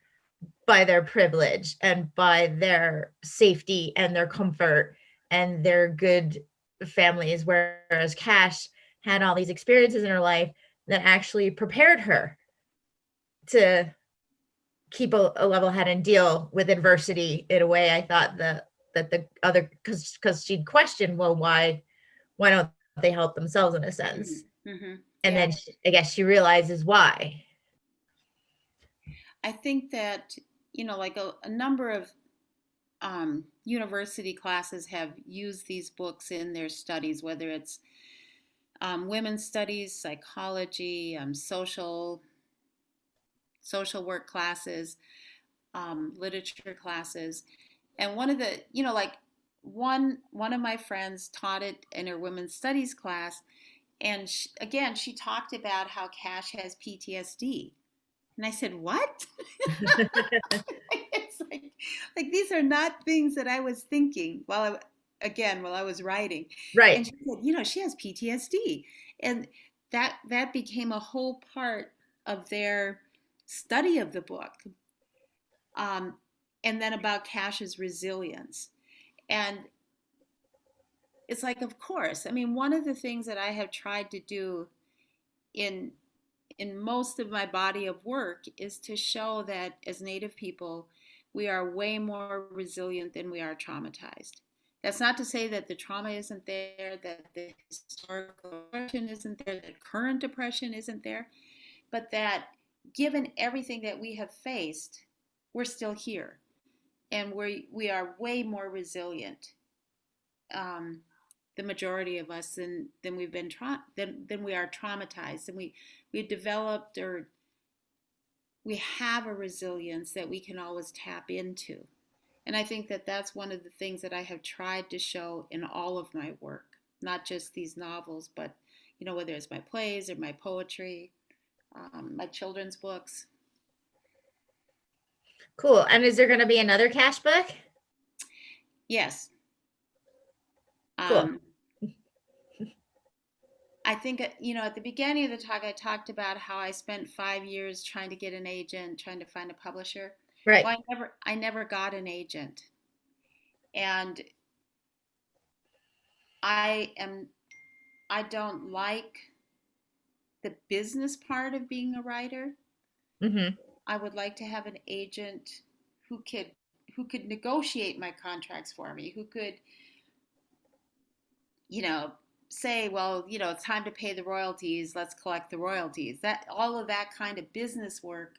by their privilege and by their safety and their comfort and their good families, whereas Cash had all these experiences in her life that actually prepared her to keep a level head and deal with adversity in a way. I thought that the other, because she'd question, well, why don't they help themselves in a sense? Mm-hmm. Mm-hmm. And Yeah. then I guess she realizes why. I think that, like a number of university classes have used these books in their studies, whether it's women's studies, psychology, social work classes, literature classes. And one of the, like one of my friends taught it in her women's studies class, and again, she talked about how Cash has PTSD. And I said, "What?" It's like these are not things that I was thinking while I was writing. And Right. she said, she has PTSD, and that became a whole part of their study of the book. Um, and then about Cash's resilience, and it's like, of course, I mean, one of the things that I have tried to do in most of my body of work is to show that as Native people, we are way more resilient than we are traumatized. That's not to say that the trauma isn't there, that the historical oppression isn't there, that current oppression isn't there, but that given everything that we have faced, we're still here, and we are way more resilient. Um, the majority of us than we've been than we are traumatized, and we developed, or we have a resilience that we can always tap into. And I think that that's one of the things that I have tried to show in all of my work, not just these novels, but whether it's my plays or my poetry, my children's books. Cool. And is there going to be another Cash book? Yes. Cool. um, I think, at the beginning of the talk, I talked about how I spent 5 years trying to get an agent, trying to find a publisher. Right. Well, I never got an agent, and I am, I don't like the business part of being a writer. Mm-hmm. I would like to have an agent who could negotiate my contracts for me, who could, you know, say, well, it's time to pay the royalties, let's collect the royalties. That all of that kind of business work,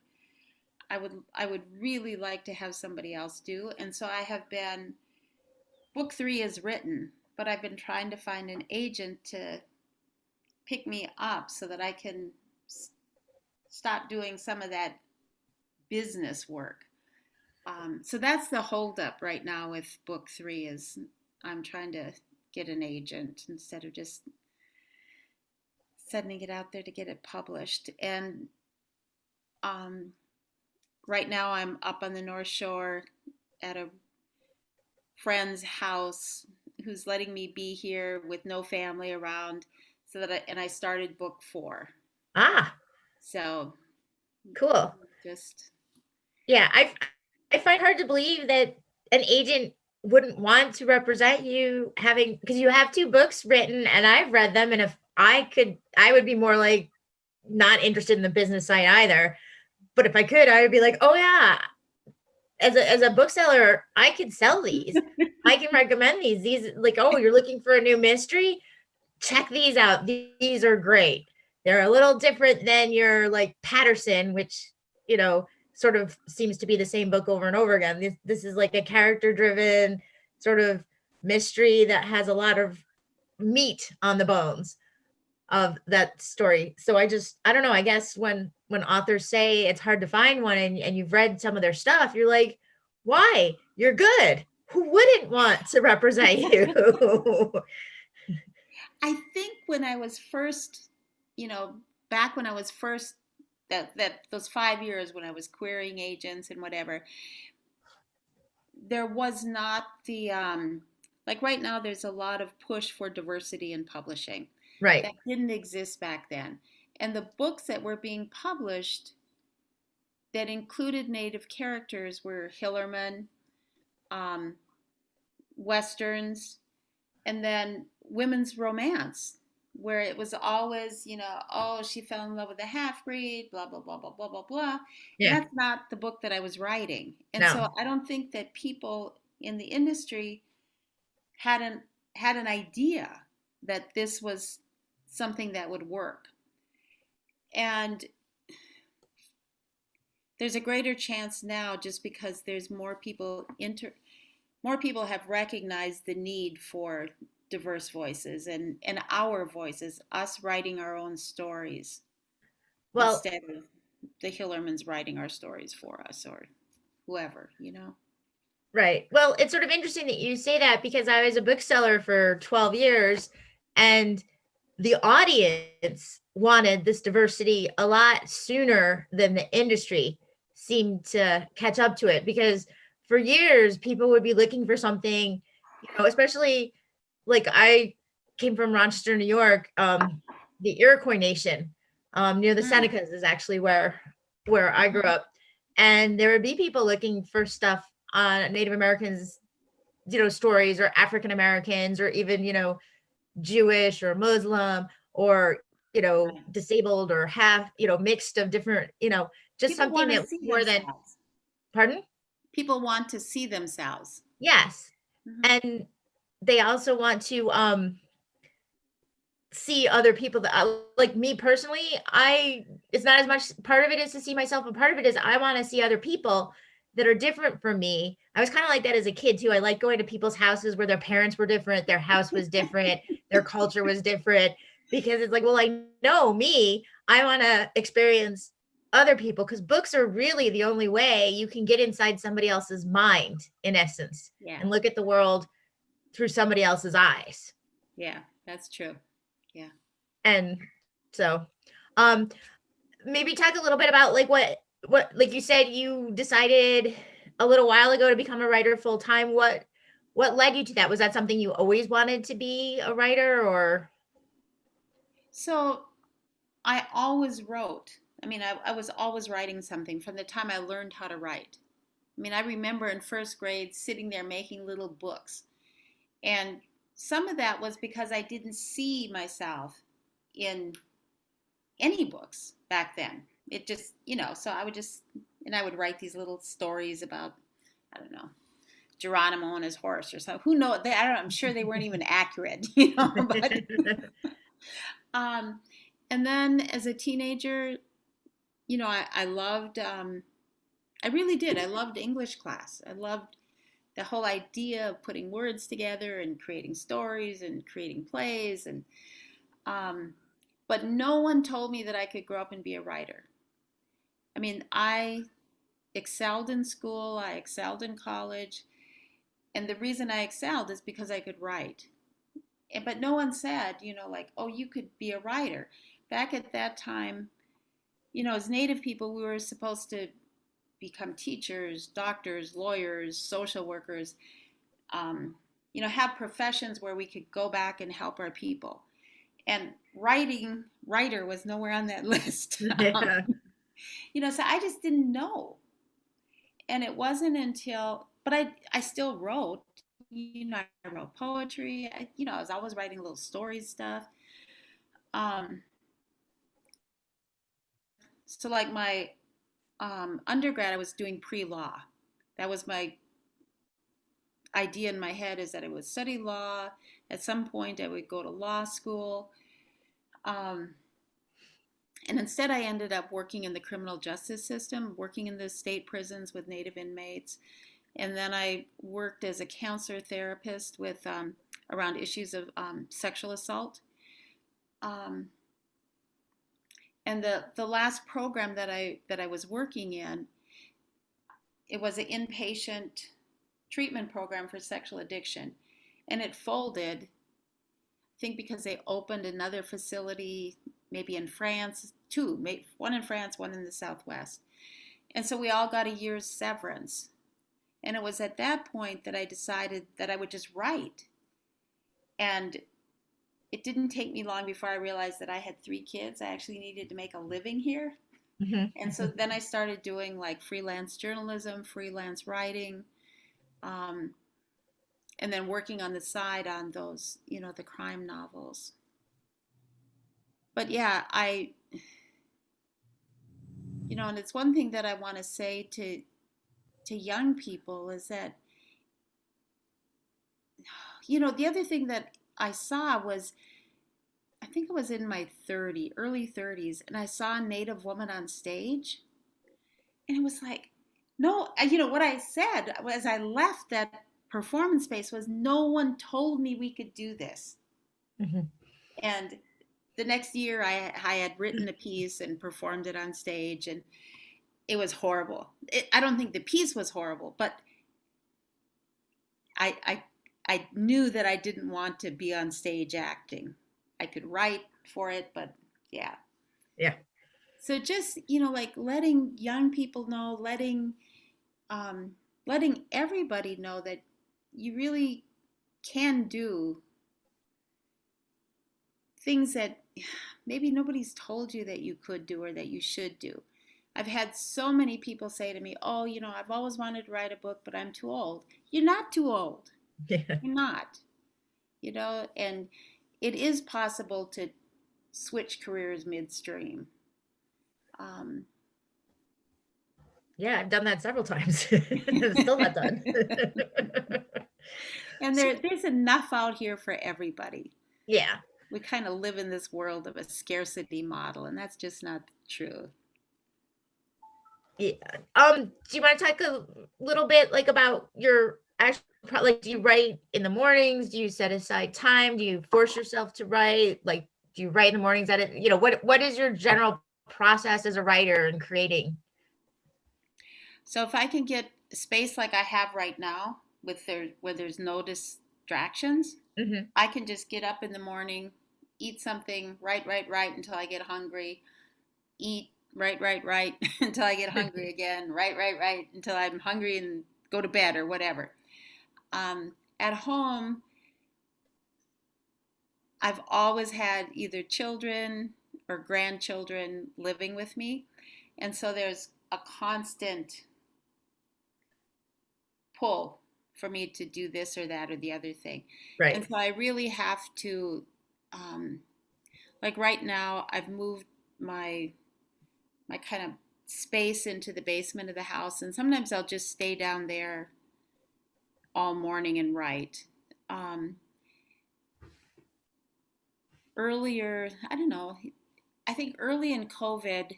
I would really like to have somebody else do. And so I have been book 3 is written, but I've been trying to find an agent to pick me up so that I can stop doing some of that business work. So that's the holdup right now with book 3 is I'm trying to get an agent instead of just sending it out there to get it published. And um, right now I'm up on the North Shore at a friend's house who's letting me be here with no family around, and I started book 4. Ah. So Cool. just, Yeah, I find hard to believe that an agent wouldn't want to represent you having, because you have two books written and I've read them, and if I could, I would be more like not interested in the business side either. But if I could, I would be like, oh yeah, as a bookseller, I could sell these. I can recommend these. These, like, oh, you're looking for a new mystery? Check these out. These are great. They're a little different than your like Patterson, which, sort of seems to be the same book over and over again. This is like a character driven sort of mystery that has a lot of meat on the bones of that story. So I don't know, I guess when authors say it's hard to find one, and you've read some of their stuff, you're like, why? You're good. Who wouldn't want to represent you? I think when I was first, back when I was first, that those 5 years when I was querying agents and whatever, there was not the, like right now, there's a lot of push for diversity in publishing. Right. That didn't exist back then. And the books that were being published that included Native characters were Hillerman, um, Westerns, and then women's romance, where it was always, oh, she fell in love with a half breed, blah, blah, blah, blah, blah, blah, blah. And Yeah. that's not the book that I was writing. And No. so I don't think that people in the industry had an idea that this was something that would work. And there's a greater chance now just because there's more people have recognized the need for diverse voices and our voices, us writing our own stories Well, instead of the Hillermans writing our stories for us or whoever. right. Well, it's sort of interesting that you say that, because I was a bookseller for 12 years and the audience wanted this diversity a lot sooner than the industry seemed to catch up to it, because for years people would be looking for something, especially like I came from Rochester, New York. The Iroquois Nation, near the Senecas is actually where I grew up. And there would be people looking for stuff on Native Americans, stories, or African Americans, or even, Jewish or Muslim, or disabled, or half, mixed of different, just People something want to that see more than, themselves. pardon? People want to see themselves. Yes. And they also want to see other people that, like me personally, it's not as much part of it is to see myself, but part of it is I want to see other people that are different from me. I was kind of like that as a kid too. I like going to people's houses where their parents were different, their house was different, their culture was different, because it's like, well, I know me, I want to experience other people, because books are really the only way you can get inside somebody else's mind, in essence, and look at the world through somebody else's eyes. Yeah, that's true. Yeah. And so, maybe talk a little bit about like what, like you said, you decided a little while ago to become a writer full time. What led you to that? Was that something you always wanted to be a writer, or? So I always wrote. I mean, I was always writing something from the time I learned how to write. I mean, I remember in first grade sitting there making little books. And some of that was because I didn't see myself in any books back then. It just, so I would write these little stories about, I don't know, Geronimo and his horse or something. Who knows? I don't know. I'm sure they weren't even accurate, but, and then as a teenager, I loved, I really did. I loved English class. I loved the whole idea of putting words together and creating stories and creating plays. But no one told me that I could grow up and be a writer. I mean, I excelled in school, I excelled in college, and the reason I excelled is because I could write. But no one said, like, oh, you could be a writer. Back at that time, as Native people, we were supposed to become teachers, doctors, lawyers, social workers, have professions where we could go back and help our people. And writer was nowhere on that list. Yeah. So I just didn't know. And it wasn't until, but I still wrote, I wrote poetry. I was always writing little story stuff. So like my undergrad, I was doing pre-law. That was my idea in my head, is that I would study law. At some point, I would go to law school. And instead, I ended up working in the criminal justice system, working in the state prisons with Native inmates. And then I worked as a counselor therapist with around issues of sexual assault. And the last program that I was working in, it was an inpatient treatment program for sexual addiction, and it folded. I think because they opened another facility, maybe in France, one in France, one in the Southwest, and so we all got a year's severance. And it was at that point that I decided that I would just write. And it didn't take me long before I realized that I had 3 kids. I actually needed to make a living here. Mm-hmm. And so then I started doing like freelance journalism, freelance writing, and then working on the side on those, the crime novels. But yeah, and it's one thing that I want to say to young people is that, the other thing that I saw was, I think it was in my early 30s, and I saw a Native woman on stage, and it was like, no, what I said as I left that performance space was, no one told me we could do this. Mm-hmm. And the next year I had written a piece and performed it on stage, and it was horrible. I don't think the piece was horrible, but I knew that I didn't want to be on stage acting. I could write for it, but yeah. Yeah. So just, like letting young people know, letting everybody know that you really can do things that maybe nobody's told you that you could do or that you should do. I've had so many people say to me, oh, I've always wanted to write a book, but I'm too old. You're not too old. Yeah. You're not. And it is possible to switch careers midstream. Yeah, I've done that several times. I'm still not done. And there's enough out here for everybody. Yeah. We kind of live in this world of a scarcity model, and that's just not true. Yeah. Do you want to talk a little bit about your actual, do you write in the mornings? Do you set aside time? Do you force yourself to write? Do you write in the mornings at it? What is your general process as a writer and creating? So if I can get space like I have right now, where there's no distractions, mm-hmm. I can just get up in the morning, eat something, write until I get hungry, eat, write until I get hungry again, write until I'm hungry and go to bed or whatever. At home, I've always had either children or grandchildren living with me. And so there's a constant pull for me to do this or that or the other thing. Right. And so I really have to, like right now, I've moved my kind of space into the basement of the house, and sometimes I'll just stay down there all morning and write. Earlier, I don't know, I think early in COVID,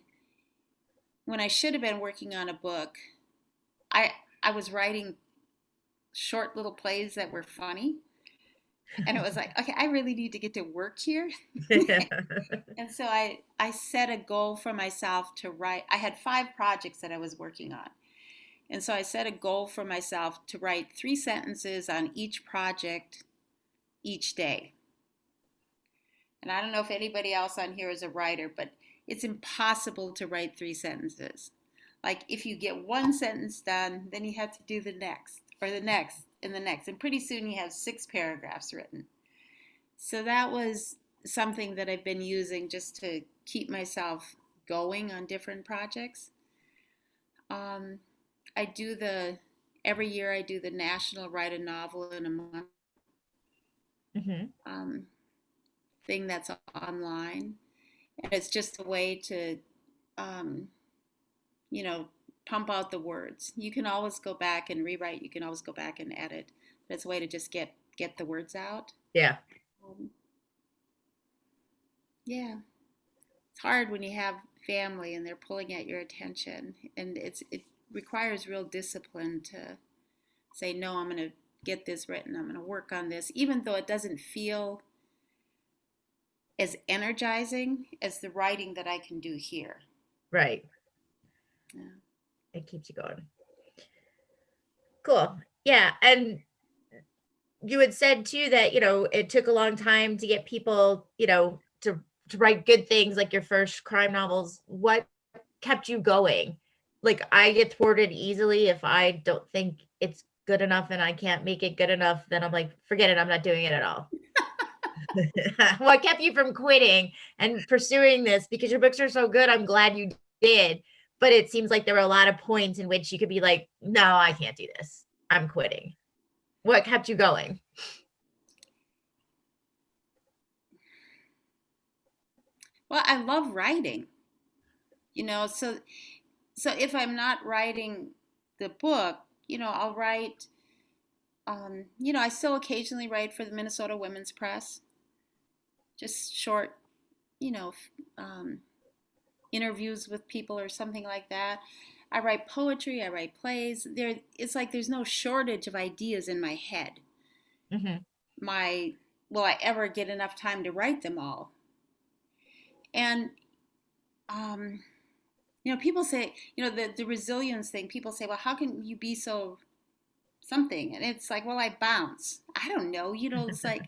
when I should have been working on a book, I was writing short little plays that were funny. And it was like, okay, I really need to get to work here. And so I set a goal for myself to write. I had 5 projects that I was working on. And so I set a goal for myself to write 3 sentences on each project each day. And I don't know if anybody else on here is a writer, but it's impossible to write 3 sentences. Like if you get 1 sentence done, then you have to do the next or the next and the next. And pretty soon you have 6 paragraphs written. So that was something that I've been using just to keep myself going on different projects. Um, I do every year I do the National Write a Novel in a Month um, thing that's online. And it's just a way to, um, you know, pump out the words. You can always go back and rewrite. You can always go back and edit. But it's a way to just get the words out. Yeah. Yeah. It's hard when you have family and they're pulling at your attention, and it requires real discipline to say, no, I'm going to get this written. I'm going to work on this, even though it doesn't feel as energizing as the writing that I can do here. Right. Yeah. It keeps you going. Cool. Yeah. And you had said too that, it took a long time to get people, to write good things like your first crime novels. What kept you going? Like, I get thwarted easily if I don't think it's good enough and I can't make it good enough, then I'm like, forget it, I'm not doing it at all. What kept you from quitting and pursuing this? Because your books are so good, I'm glad you did. But it seems like there were a lot of points in which you could be like, no, I can't do this, I'm quitting. What kept you going? Well, I love writing, so if I'm not writing the book, I'll write, I still occasionally write for the Minnesota Women's Press, just short, interviews with people or something like that. I write poetry, I write plays. It's like there's no shortage of ideas in my head. Will I ever get enough time to write them all? And people say, the resilience thing, people say, well, how can you be so something? And it's like, well, I bounce. I don't know. It's like,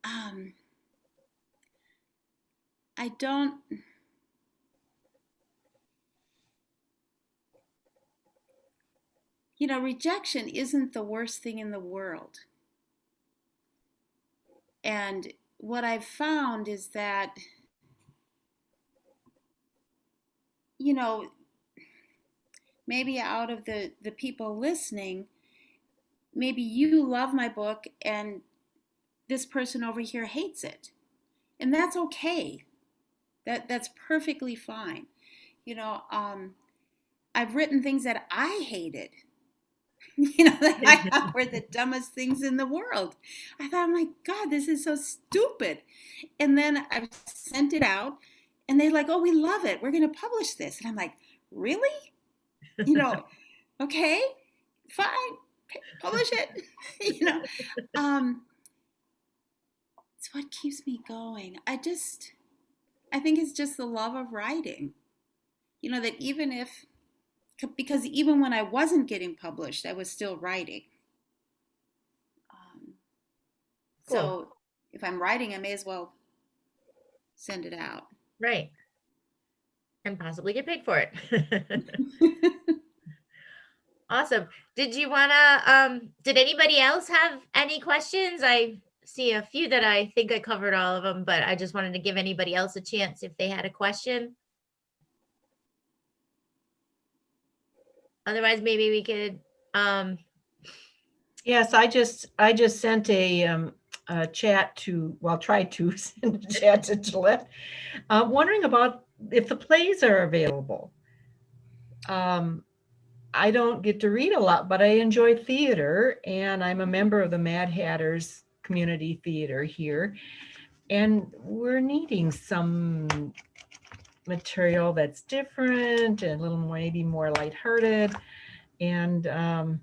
I don't, rejection isn't the worst thing in the world. And what I've found is that, maybe out of the people listening, maybe you love my book and this person over here hates it. And that's okay. That's perfectly fine. I've written things that I hated, that I thought were the dumbest things in the world. I thought, oh my God, this is so stupid. And then I sent it out and they're like, oh, we love it, we're going to publish this. And I'm like, really? Okay, fine, publish it. It's what keeps me going. I think it's just the love of writing. That because even when I wasn't getting published, I was still writing. Cool. So if I'm writing, I may as well send it out. Right. And possibly get paid for it. Awesome. Did anybody else have any questions? I see a few that I think I covered all of them, but I just wanted to give anybody else a chance if they had a question. Otherwise, maybe we could. Yes, I just sent a chat to, tried to send a chat to Gillette, wondering about if the plays are available. I don't get to read a lot, but I enjoy theater, and I'm a member of the Mad Hatters Community Theater here, and we're needing some material that's different and a little maybe more lighthearted, and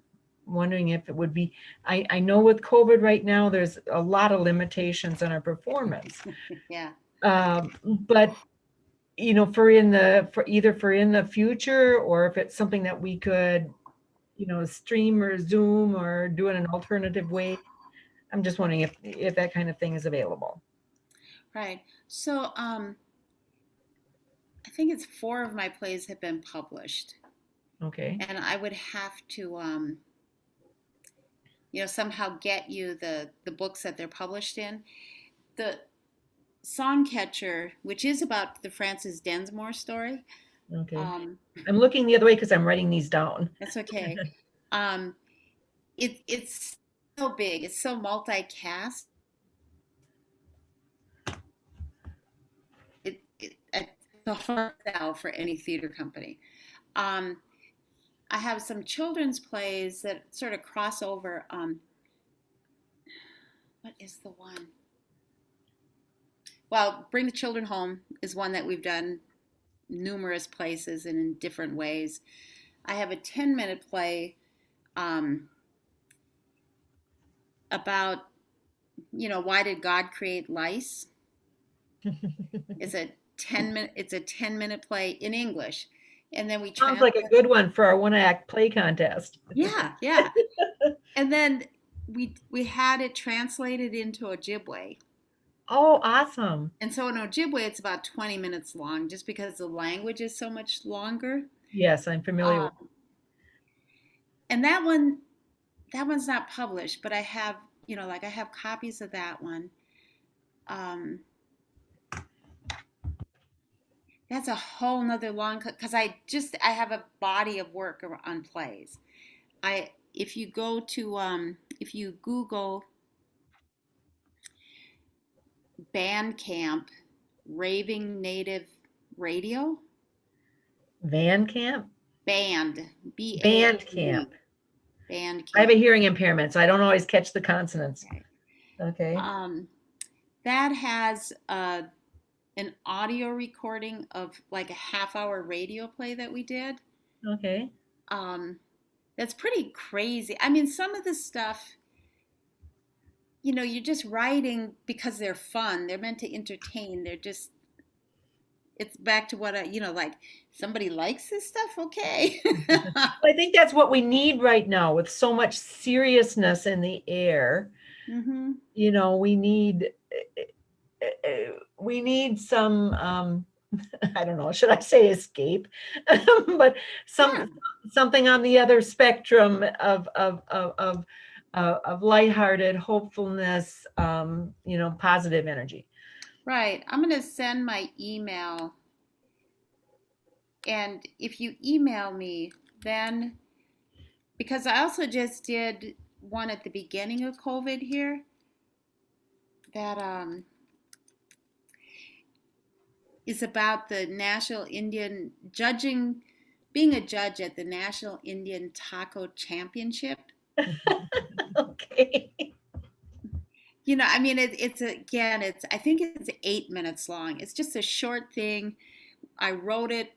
wondering if it would be, I know with COVID right now, there's a lot of limitations on our performance. Yeah. But for in the future, or if it's something that we could, stream or Zoom or do it in an alternative way. I'm just wondering if that kind of thing is available. Right. So I think it's 4 of my plays have been published. Okay. And I would have to somehow get you the books that they're published in. the Songcatcher, which is about the Frances Densmore story. Okay. Um, I'm looking the other way because I'm writing these down. that's okay. It's so big. It's so multicast. It's a hard sell for any theater company. I have some children's plays that sort of cross over. What is the one? Well, Bring the Children Home is one that we've done numerous places and in different ways. I have a 10-minute play about, why did God create lice? It's a 10-minute play in English. And then we Sounds like a good one for our one-act play contest. Yeah. And then we had it translated into Ojibwe. Oh, awesome. And so in Ojibwe, it's about 20 minutes long, just because the language is so much longer. Yes, I'm familiar with it. And that one's not published, but I have, I have copies of that one. That's a whole nother long, because I have a body of work on plays. If you go to, if you Google Bandcamp Raving Native Radio. Bandcamp? Band. Bandcamp. Bandcamp. I have a hearing impairment, so I don't always catch the consonants. Okay. That has an audio recording of like a half-hour radio play that we did. Okay. That's pretty crazy. I mean, some of the stuff, you're just writing because they're fun. They're meant to entertain. It's back to what like somebody likes this stuff. Okay. I think that's what we need right now with so much seriousness in the air. Mm-hmm. We need some, I don't know, should I say escape? But something on the other spectrum of lighthearted hopefulness, positive energy. Right. I'm going to send my email. And if you email me, then, because I also just did one at the beginning of COVID here that is about the National Indian judging, being a judge at the National Indian Taco Championship. Okay. I mean, I think it's 8 minutes long. It's just a short thing. I wrote it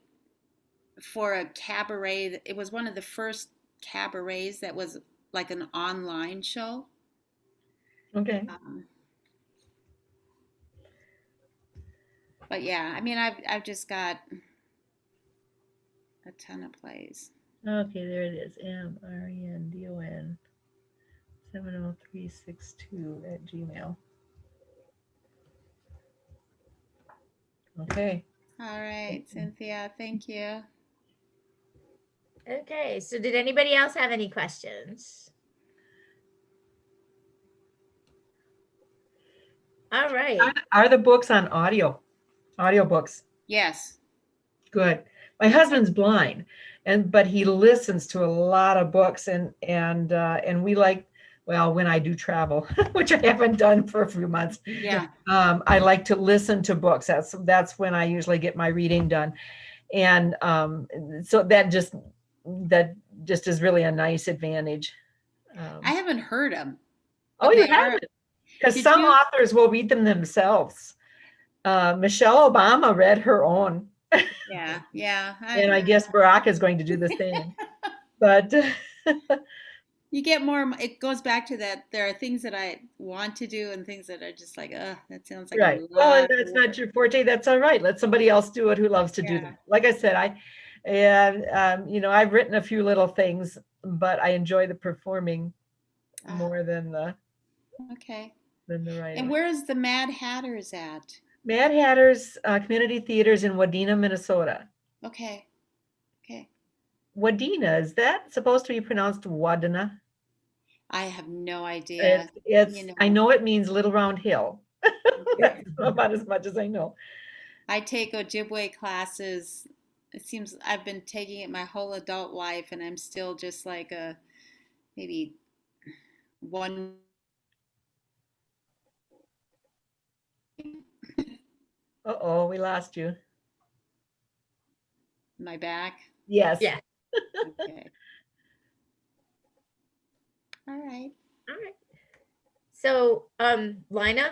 for a cabaret. It was one of the first cabarets that was like an online show. Okay. But yeah, I mean, I've just got a ton of plays. Okay, there it is. MRENDON 70362 at Gmail. Okay. All right, Cynthia, thank you. Okay, so did anybody else have any questions? All right. Are the books on audiobooks? Yes. Good. My husband's blind, but he listens to a lot of books, and we like, well, when I do travel, which I haven't done for a few months. Yeah. I like to listen to books. That's when I usually get my reading done. And so that just is really a nice advantage. I haven't heard them. Oh, you haven't? Because some authors will read them themselves. Michelle Obama read her own. Yeah. And I guess Barack is going to do the same. But you get more, it goes back to that. There are things that I want to do and things that are just like, that sounds like right. Well, that's not your forte. That's all right. Let somebody else do it who loves to do them. Like I said, I've written a few little things, but I enjoy the performing more than the writing. And where is the Mad Hatters at? Mad Hatters Community Theaters in Wadena, Minnesota. Okay. Wadena, is that supposed to be pronounced Wadena? I have no idea. I know it means Little Round Hill. About as much as I know. I take Ojibwe classes. It seems I've been taking it my whole adult life, and I'm still just like a maybe one. Uh-oh, we lost you. My back. Yes. Yeah. Okay. All right. All right. So, Lina,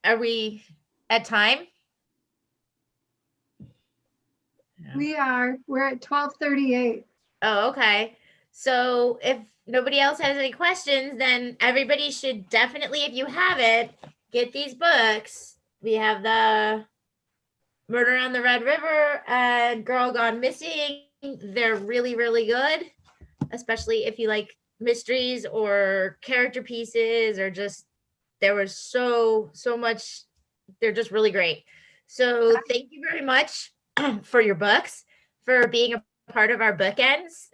are we at time? We're at 12:38. Oh, okay. So if nobody else has any questions, then everybody should definitely, if you haven't, get these books. We have the Murder on the Red River and Girl Gone Missing. They're really, really good, especially if you like mysteries or character pieces, or just there was so much. They're just really great. So thank you very much for your books, for being a part of our bookends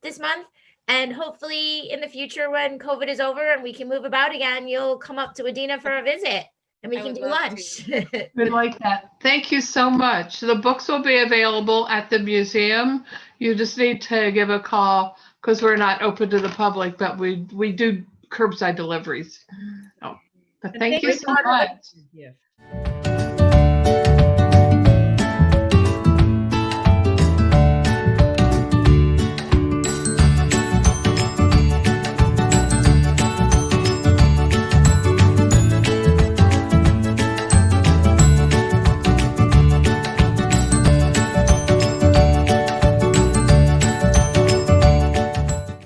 this month. And hopefully in the future, when COVID is over and we can move about again, you'll come up to Wadena for a visit and we I can would do love lunch. We'd like that. Thank you so much. The books will be available at the museum. You just need to give a call because we're not open to the public, but we do curbside deliveries. Oh, but thank you so much. Gift.